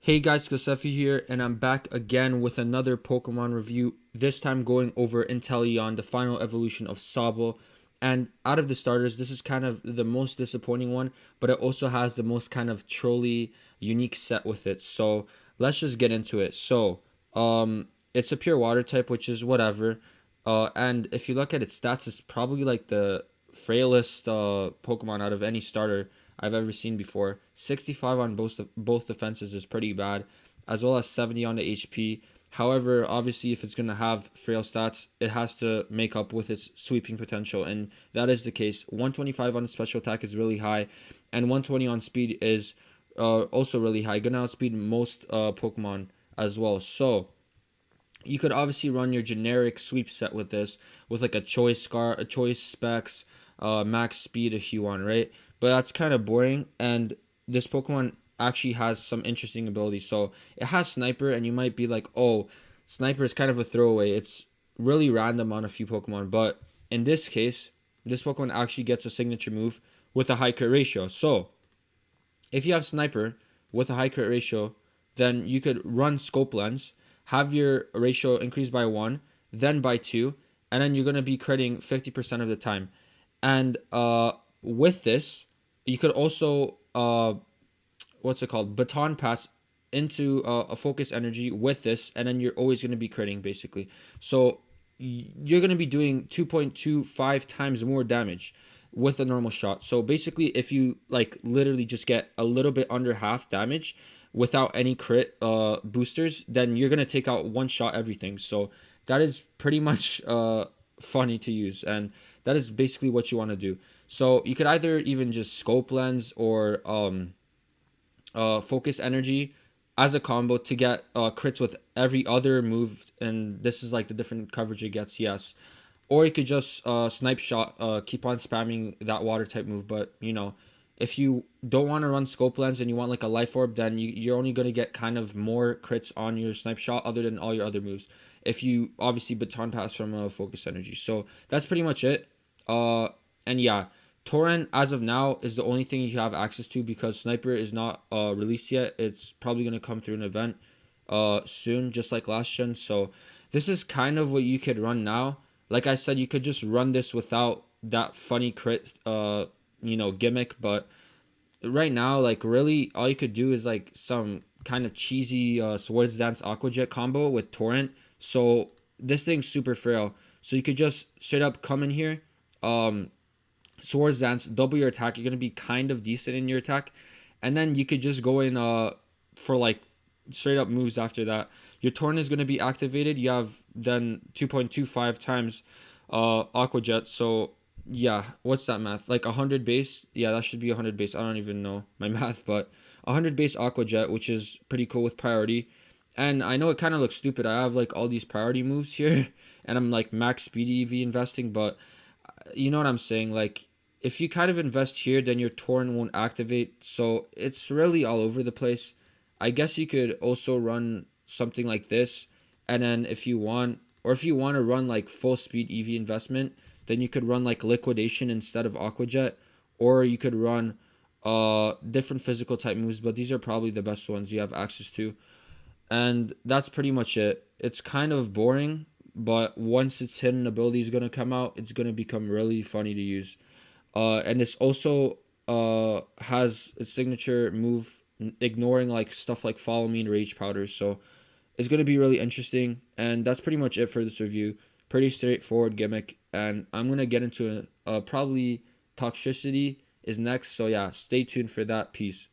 Hey guys, Kosefi here, and I'm back again with another Pokemon review, this time going over Inteleon, the final evolution of Sobble. And out of the starters, this is kind of the most disappointing one, but it also has the most kind of trolly unique set with it. So let's just get into it. It's a pure water type, which is whatever. And if you look at its stats, it's probably like the frailest Pokemon out of any starter I've ever seen before. 65 on both defenses is pretty bad, as well as 70 on the HP. However, obviously, if it's going to have frail stats, it has to make up with its sweeping potential, and that is the case. 125 on special attack is really high, and 120 on speed is also really high. Gonna outspeed most Pokemon as well. So you could obviously run your generic sweep set with this, with like a choice scar, a choice specs, max speed if you want, right? But that's kind of boring. And this Pokemon actually has some interesting abilities. So it has Sniper, and you might be like, oh, Sniper is kind of a throwaway. It's really random on a few Pokemon. But in this case, this Pokemon actually gets a signature move with a high crit ratio. So if you have Sniper with a high crit ratio, then you could run Scope Lens, have your ratio increase by 1, then by 2, and then you're going to be critting 50% of the time. And with this, you could also, baton pass into a focus energy with this, and then you're always going to be critting, basically. So you're going to be doing 2.25 times more damage with a normal shot. So basically, if you like literally just get a little bit under half damage without any crit boosters, then you're gonna take out one shot everything. So that is pretty much funny to use, and that is basically what you want to do. So you could either even just scope lens or focus energy as a combo to get crits with every other move, and this is like the different coverage it gets. Yes, or you could just snipe shot, keep on spamming that water type move. But you know, if you don't want to run scope lens and you want like a life orb, then you're only going to get kind of more crits on your snipe shot other than all your other moves, if you obviously baton pass from a focus energy. So that's pretty much it. And yeah, Torrent as of now is the only thing you have access to, because Sniper is not released yet. It's probably going to come through an event soon, just like last gen. So this is kind of what you could run now. Like I said, you could just run this without that funny crit gimmick, but right now, like, really all you could do is like some kind of cheesy Swords Dance Aqua Jet combo with Torrent. So this thing's super frail, so you could just straight up come in here, Swords Dance, double your attack. You're gonna be kind of decent in your attack, and then you could just go in for like straight up moves after that. Your Torrent is gonna be activated. You have then 2.25 times Aqua Jet. So yeah, what's that math? Like 100 base? Yeah, that should be 100 base. I don't even know my math, but 100 base Aqua Jet, which is pretty cool with priority. And I know it kind of looks stupid. I have like all these priority moves here, and I'm like max speed EV investing, but you know what I'm saying? Like, if you kind of invest here, then your Torrent won't activate. So it's really all over the place. I guess you could also run something like this, and then if you want, or if you want to run like full speed EV investment, then you could run like liquidation instead of Aqua Jet, or you could run different physical type moves, but these are probably the best ones you have access to. And that's pretty much it. It's kind of boring, but once its hidden ability is going to come out, it's going to become really funny to use. And it's also has its signature move, ignoring like stuff like Follow Me and Rage Powder. So it's going to be really interesting. And that's pretty much it for this review. Pretty straightforward gimmick. And I'm going to get into probably Toxicity is next. So yeah, stay tuned for that. Peace.